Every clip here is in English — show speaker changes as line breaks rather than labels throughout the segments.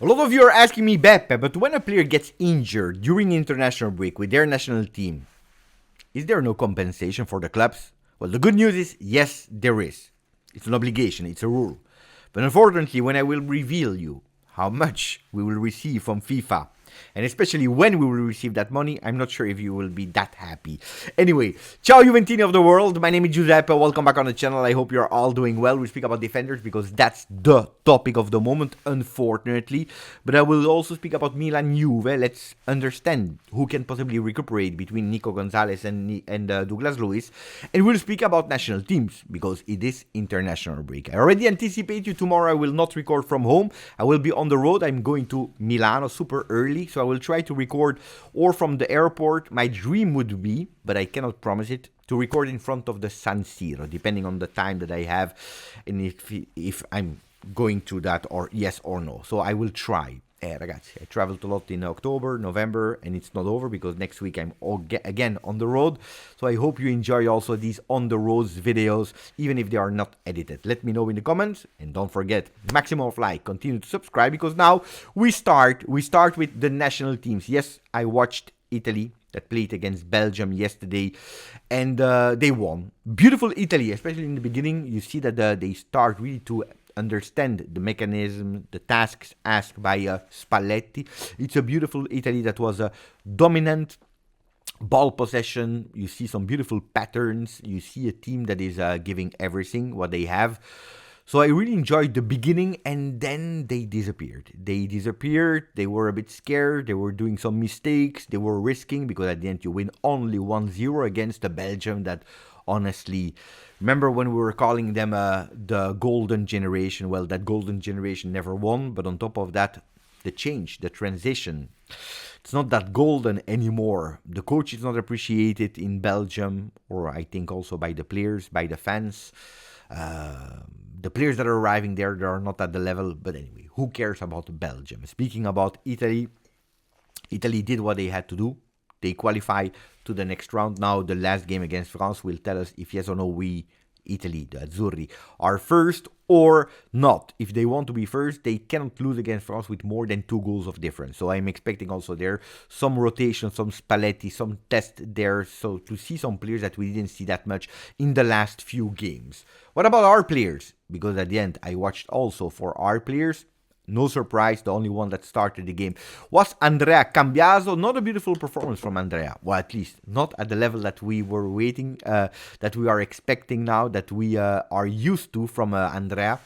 A lot of you are asking me, Beppe, but when a player gets injured during international break with their national team, is there no compensation for the clubs? Well, the good news is, yes, there is. It's an obligation, it's a rule. But unfortunately, when I will reveal you how much we will receive from FIFA, and especially when we will receive that money, I'm not sure if you will be that happy. Anyway, Ciao Juventini of the world, my name is Giuseppe, welcome back on the channel, I hope you're all doing well. We speak about defenders because that's the topic of the moment, unfortunately. But I will also speak about Milan Juve. Let's understand who can possibly recuperate between Nico Gonzalez and Douglas Luiz. And we'll speak about national teams because it is international break. I already anticipate you, tomorrow I will not record from home. I will be on the road. I'm going to Milano super early, so I will try to record or from the airport. My dream would be, but I cannot promise it, to record in front of the San Siro, depending on the time that I have and if I'm going to that or yes or no. So I will try. Ragazzi, I traveled a lot in October, November, and it's not over because next week I'm again on the road. So I hope you enjoy also these on the road videos, even if they are not edited. Let me know in the comments, and don't forget, maximum of like, continue to subscribe, because now we start with the national teams. Yes, I watched Italy that played against Belgium yesterday, and they won. Beautiful Italy, especially in the beginning. You see that they start really to understand the mechanism, the tasks asked by Spalletti. It's a beautiful Italy that was a dominant ball possession. You see some beautiful patterns. You see a team that is giving everything what they have. So I really enjoyed the beginning, and then they disappeared. They were a bit scared. They were doing some mistakes. They were risking, because at the end you win only 1-0 against a Belgium that, honestly, remember when we were calling them the golden generation? Well, that golden generation never won, but on top of that, the change, the transition, it's not that golden anymore. The coach is not appreciated in Belgium, or I think also by the players, by the fans. The players that are arriving there, they are not at the level, but anyway, who cares about Belgium? Speaking about Italy, Italy did what they had to do. They qualify to the next round. Now the last game against France will tell us if yes or no we, Italy, the Azzurri, are first or not. If they want to be first, they cannot lose against France with more than 2 goals of difference. So I'm expecting also there some rotation, some Spalletti, some test there. So to see some players that we didn't see that much in the last few games. What about our players? Because at the end, I watched also for our players. No surprise, the only one that started the game was Andrea Cambiaso. Not a beautiful performance from Andrea. Well, at least not at the level that we were waiting, that we are expecting now, that we are used to from Andrea.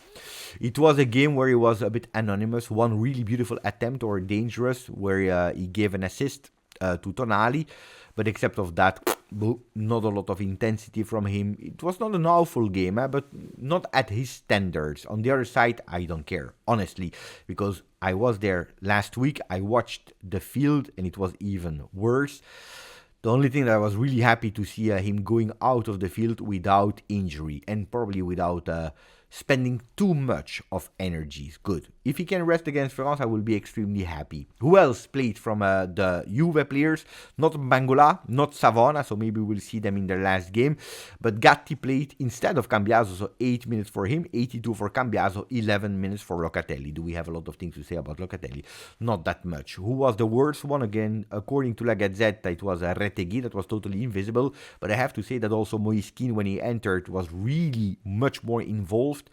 It was a game where he was a bit anonymous. One really beautiful attempt, or dangerous, where he gave an assist to Tonali. But except of that, not a lot of intensity from him. It was not an awful game, but not at his standards. On the other side, I don't care, honestly, because I was there last week. I watched the field, and it was even worse. The only thing that I was really happy to see him going out of the field without injury, and probably without spending too much of energy is good. If he can rest against France, I will be extremely happy. Who else played from the Juve players? Not Bangola, not Savona, so maybe we'll see them in their last game. But Gatti played instead of Cambiaso, so 8 minutes for him, 82 for Cambiaso, 11 minutes for Locatelli. Do we have a lot of things to say about Locatelli? Not that much. Who was the worst one? Again, according to La Gazzetta, it was Retegui that was totally invisible. But I have to say that also Moiskin, when he entered, was really much more involved.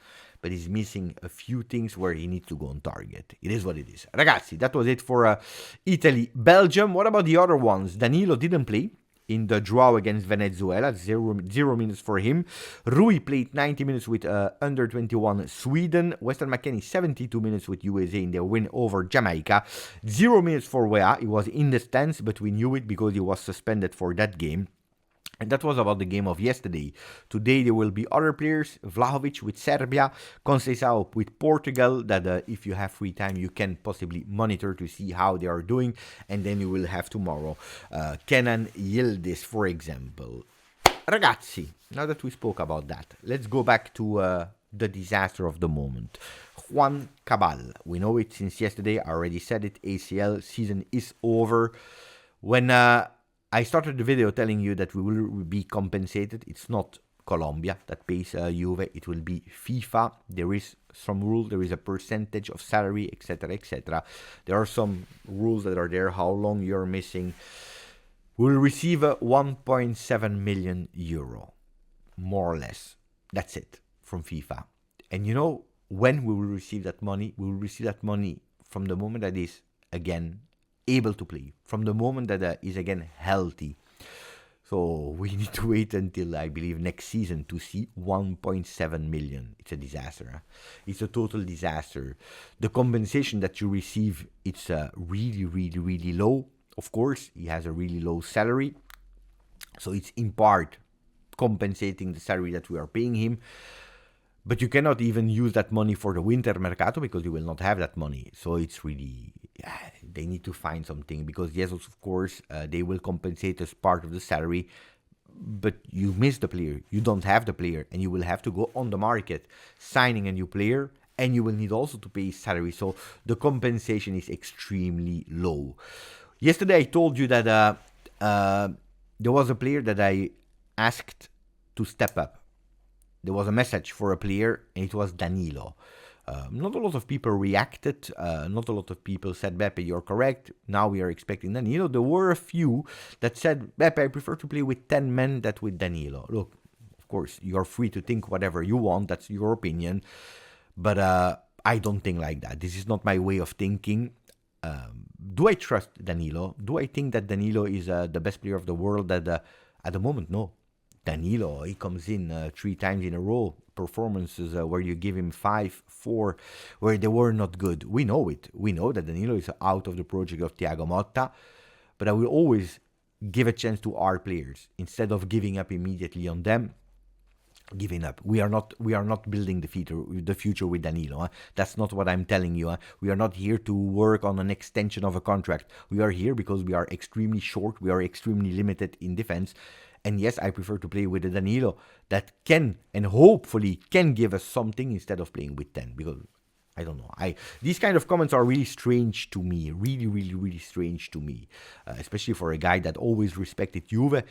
But he's missing a few things where he needs to go on target. It is what it is. Ragazzi, that was it for Italy. Belgium, what about the other ones? Danilo didn't play in the draw against Venezuela. Zero minutes for him. Rouhi played 90 minutes with under 21 Sweden. Weston McKennie 72 minutes with USA in their win over Jamaica. 0 minutes for Wea. He was in the stands, but we knew it because he was suspended for that game. And that was about the game of yesterday. Today there will be other players. Vlahovic with Serbia, Conceição with Portugal, that if you have free time you can possibly monitor to see how they are doing. And then you will have tomorrow Kenan Yildiz, for example. Ragazzi, now that we spoke about that, let's go back to the disaster of the moment. Juan Cabal. We know it since yesterday. I already said it. ACL season is over. When I started the video telling you that we will be compensated. It's not Colombia that pays Juve. It will be FIFA. There is some rule. There is a percentage of salary, etc., etc. There are some rules that are there. How long you're missing. We'll receive a 1.7 million euro, more or less. That's it from FIFA. And you know when we will receive that money? We will receive that money from the moment that is again able to play, from the moment that is again healthy. So we need to wait until, I believe, next season to see 1.7 million. It's a disaster. Huh? It's a total disaster. The compensation that you receive, it's really, really, really low. Of course, he has a really low salary. So it's in part compensating the salary that we are paying him. But you cannot even use that money for the winter mercato because you will not have that money. So it's really, they need to find something. Because yes, of course, they will compensate as part of the salary. But you miss the player. You don't have the player. And you will have to go on the market signing a new player. And you will need also to pay his salary. So the compensation is extremely low. Yesterday I told you that there was a player that I asked to step up. There was a message for a player, and it was Danilo. Not a lot of people reacted. Not a lot of people said, Beppe, you're correct. Now we are expecting Danilo. There were a few that said, Beppe, I prefer to play with 10 men than with Danilo. Look, of course, you're free to think whatever you want. That's your opinion. But I don't think like that. This is not my way of thinking. Do I trust Danilo? Do I think that Danilo is the best player of the world at the moment? No. Danilo, he comes in 3 times in a row, performances where you give him 5, 4, where they were not good. We know it. We know that Danilo is out of the project of Thiago Motta, but I will always give a chance to our players instead of giving up immediately on them. Giving up. We are not building the future with Danilo. Huh? That's not what I'm telling you. Huh? We are not here to work on an extension of a contract. We are here because we are extremely short. We are extremely limited in defense. And yes, I prefer to play with a Danilo that can and hopefully can give us something instead of playing with 10. Because I don't know. These kind of comments are really strange to me. Really, really, really strange to me. Especially for a guy that always respected Juve.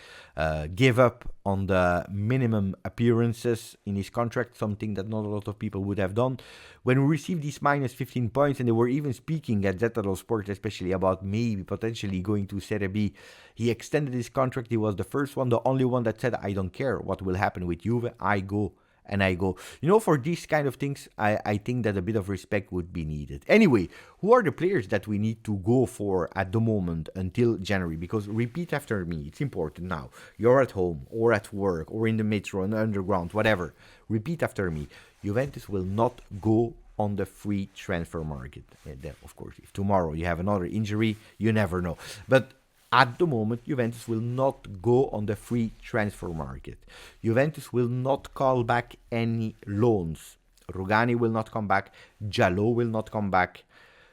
Gave up on the minimum appearances in his contract. Something that not a lot of people would have done. When we received these minus 15 points, and they were even speaking at Zetero Sport, especially about maybe potentially going to Serie B. He extended his contract. He was the first one, the only one that said, I don't care what will happen with Juve. I go. And I go, for these kind of things, I think that a bit of respect would be needed. Anyway, who are the players that we need to go for at the moment until January? Because repeat after me, it's important now. You're at home or at work or in the metro, in the underground, whatever. Repeat after me. Juventus will not go on the free transfer market. And then, of course, if tomorrow you have another injury, you never know. But at the moment, Juventus will not go on the free transfer market. Juventus will not call back any loans. Rugani will not come back. Jallo will not come back.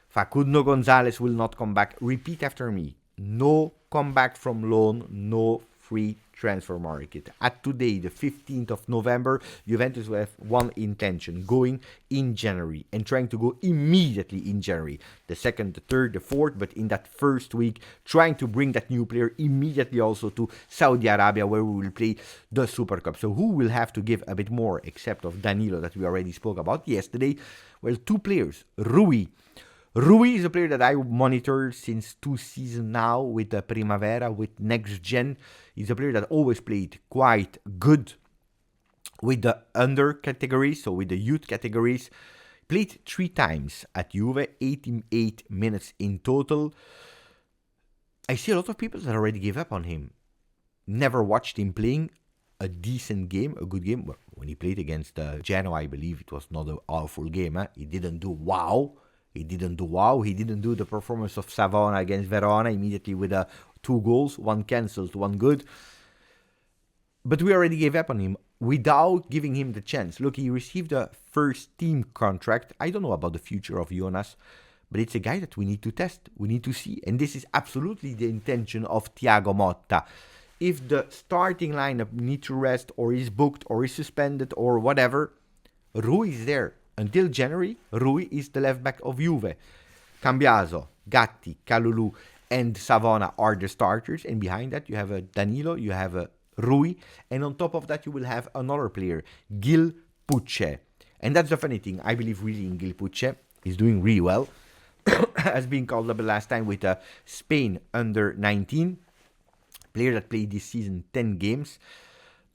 Facundo Gonzalez will not come back. Repeat after me. No comeback from loan, no free transfer market. At today, the 15th of November, Juventus will have one intention, going in January and trying to go immediately in January. The 2nd, the 3rd, the 4th, but in that first week, trying to bring that new player immediately also to Saudi Arabia, where we will play the Super Cup. So who will have to give a bit more, except of Danilo that we already spoke about yesterday? Well, 2 players, Rouhi. Rouhi is a player that I monitor since 2 seasons now with the Primavera, with Next Gen. He's a player that always played quite good with the under categories, so with the youth categories. Played 3 times at Juve, 88 minutes in total. I see a lot of people that already gave up on him. Never watched him playing a decent game, a good game. Well, when he played against Genoa, I believe it was not an awful game. Huh? He didn't do wow. He didn't do the performance of Savona against Verona immediately with 2 goals, 1 cancelled, 1 good. But we already gave up on him without giving him the chance. Look, he received a first team contract. I don't know about the future of Jonas, but it's a guy that we need to test. We need to see. And this is absolutely the intention of Thiago Motta. If the starting lineup needs to rest or is booked or is suspended or whatever, Rouhi is there. Until January, Rouhi is the left back of Juve. Cambiaso, Gatti, Kalulu, and Savona are the starters. And behind that, you have a Danilo, you have a Rouhi, and on top of that you will have another player, Gil Puche. And that's the funny thing, I believe really in Gil Puche. He's doing really well. Has been called up the last time with Spain under 19. Player that played this season 10 games.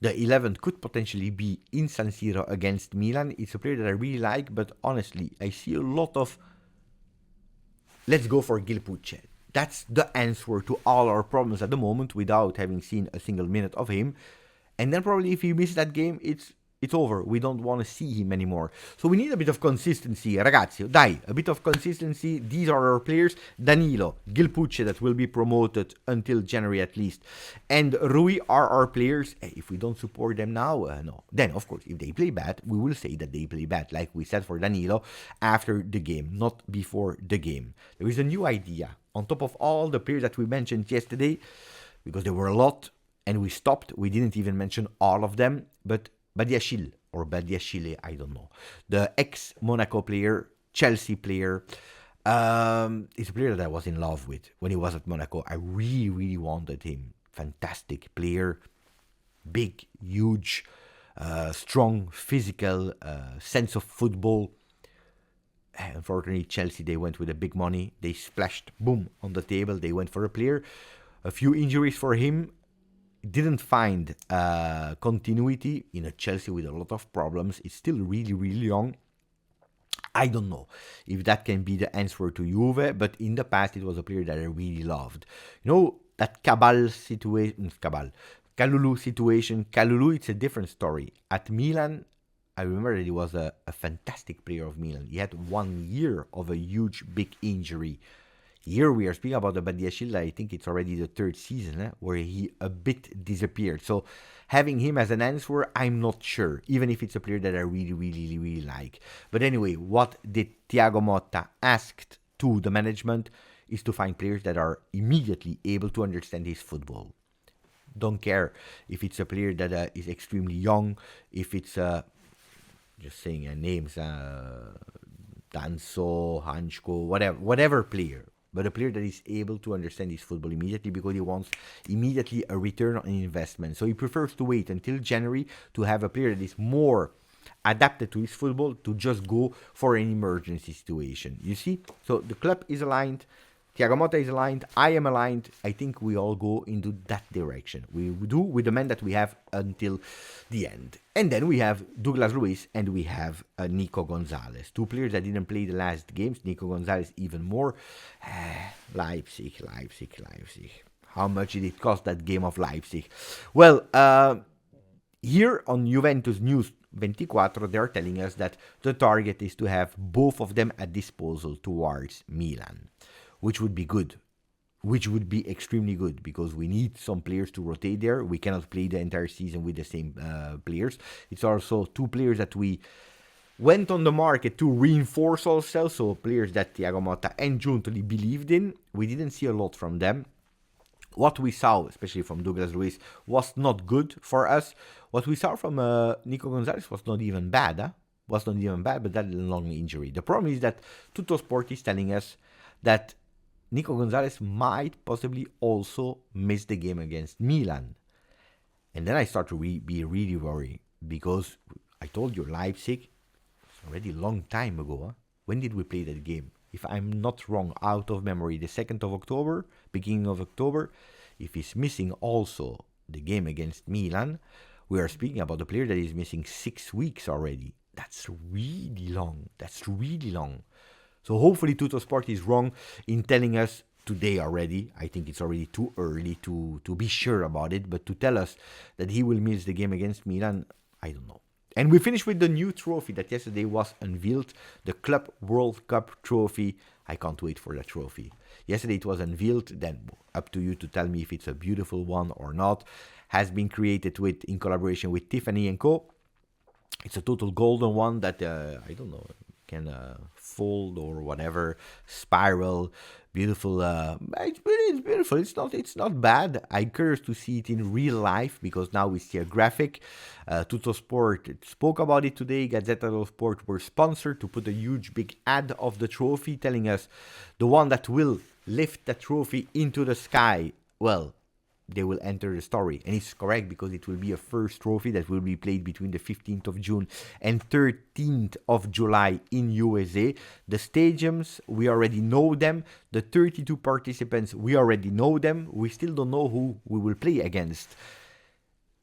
The 11th could potentially be in San Siro against Milan. It's a player that I really like, but honestly, I see a lot of let's go for Gil Puche. That's the answer to all our problems at the moment without having seen a single minute of him. And then probably if he misses that game, it's over. We don't want to see him anymore. So we need a bit of consistency. Ragazzi, dai, a bit of consistency. These are our players. Danilo, Gil Puche that will be promoted until January at least. And Rouhi are our players. If we don't support them now, no. Then, of course, if they play bad, we will say that they play bad, like we said for Danilo after the game, not before the game. There is a new idea on top of all the players that we mentioned yesterday, because there were a lot, and we stopped. We didn't even mention all of them, but Badiashile, I don't know. The ex-Monaco player, Chelsea player, is a player that I was in love with when he was at Monaco. I really, really wanted him. Fantastic player, big, huge, strong, physical, sense of football. Unfortunately, Chelsea, they went with the big money. They splashed, boom, on the table. They went for a player. A few injuries for him. Didn't find continuity in a Chelsea with a lot of problems. It's still really, really young. I don't know if that can be the answer to Juve, but in the past it was a player that I really loved. You know, that Calulu situation. Calulu, it's a different story. At Milan, I remember that he was a fantastic player of Milan. He had 1 year of a huge, big injury. Here we are speaking about the Badiashile. I think it's already the third season where he a bit disappeared. So having him as an answer, I'm not sure, even if it's a player that I really, really, really like. But anyway, what did Thiago Motta asked to the management is to find players that are immediately able to understand his football. Don't care if it's a player that is extremely young, if it's just saying names, Danso, Hanchko, whatever player. But a player that is able to understand his football immediately because he wants immediately a return on investment. So he prefers to wait until January to have a player that is more adapted to his football to just go for an emergency situation. You see? So the club is aligned. Thiago Motta is aligned. I am aligned. I think we all go into that direction. We do with the men that we have until the end. And then we have Douglas Luiz and we have Nico Gonzalez. Two players that didn't play the last games. Nico Gonzalez even more. Leipzig. How much did it cost, that game of Leipzig? Well, here on Juventus News 24, they're telling us that the target is to have both of them at disposal towards Milan. Which would be good, which would be extremely good because we need some players to rotate there. We cannot play the entire season with the same players. It's also two players that we went on the market to reinforce ourselves, so players that Thiago Motta and Giuntoli believed in. We didn't see a lot from them. What we saw, especially from Douglas Luiz, was not good for us. What we saw from Nico Gonzalez was not even bad. Was not even bad, but that long injury. The problem is that Tuttosport is telling us that Nico Gonzalez might possibly also miss the game against Milan. And then I start to be really worried because I told you Leipzig, it's already a long time ago. When did we play that game? If I'm not wrong, out of memory, the 2nd of October, beginning of October. If he's missing also the game against Milan, we are speaking about a player that is missing 6 weeks already. That's really long. So hopefully Tuttosport is wrong in telling us today already. I think it's already too early to be sure about it, but to tell us that he will miss the game against Milan, I don't know. And we finish with the new trophy that yesterday was unveiled, the Club World Cup trophy. I can't wait for that trophy. Yesterday it was unveiled, then up to you to tell me if it's a beautiful one or not. Has been created in collaboration with Tiffany & Co. It's a total golden one that, I don't know, can fold or whatever, spiral, beautiful. It's beautiful. It's not bad. I'm curious to see it in real life because now we see a graphic. Tuttosport spoke about it today. Gazzetta dello Sport were sponsored to put a huge big ad of the trophy, telling us the one that will lift the trophy into the sky. Well, they will enter the story. And it's correct, because it will be a first trophy that will be played between the 15th of June and 13th of July in USA. The stadiums, we already know them. The 32 participants, we already know them. We still don't know who we will play against.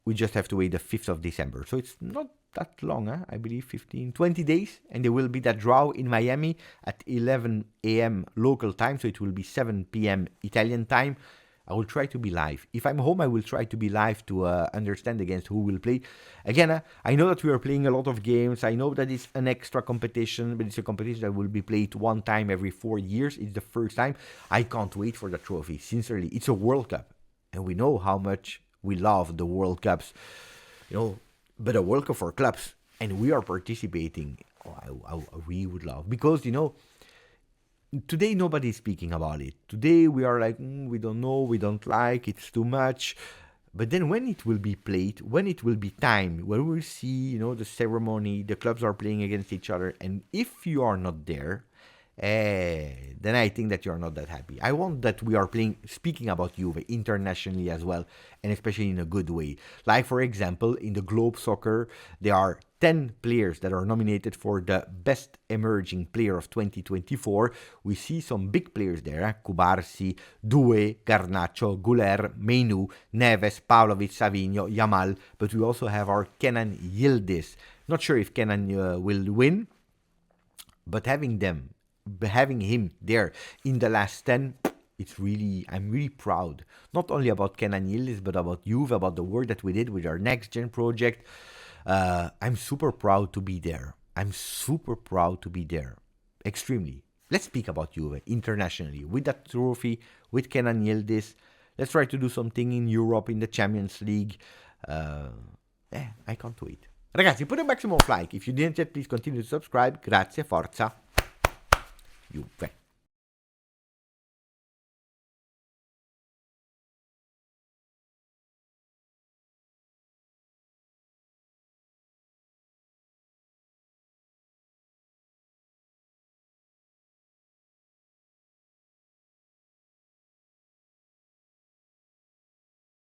We just have to wait the 5th of December. So it's not that long, huh? I believe 20 days. And there will be that draw in Miami at 11 a.m. local time. So it will be 7 p.m. Italian time. I will try to be live. If I'm home, I will try to be live to understand against who will play. Again, I know that we are playing a lot of games. I know that it's an extra competition, but it's a competition that will be played one time every 4 years. It's the first time. I can't wait for the trophy. Sincerely, it's a World Cup. And we know how much we love the World Cups. But a World Cup for clubs. And we are participating. I really would love. Because, today nobody's speaking about it. Today we are like, we don't know, we don't like, it's too much. But then when it will be played, when it will be time, when we'll see, the ceremony, the clubs are playing against each other, and if you are not there, then I think that you are not that happy. I want that we are speaking about Juve internationally as well, and especially in a good way. Like, for example, in the Globe Soccer, there are 10 players that are nominated for the Best Emerging Player of 2024. We see some big players there, Cubarsi, Doué, Garnacho, Guler, Meinu, Neves, Pavlovic, Savigno, Yamal, but we also have our Kenan Yildiz. Not sure if Kenan will win, but having him there in the last 10, I'm really proud. Not only about Kenan Yildiz, but about Juve, about the work that we did with our Next Gen project. I'm super proud to be there. Extremely. Let's speak about Juve internationally. With that trophy, with Kenan Yildiz. Let's try to do something in Europe, in the Champions League. I can't wait. Ragazzi, put a maximum of like. If you didn't yet, please continue to subscribe. Grazie, forza, Juve.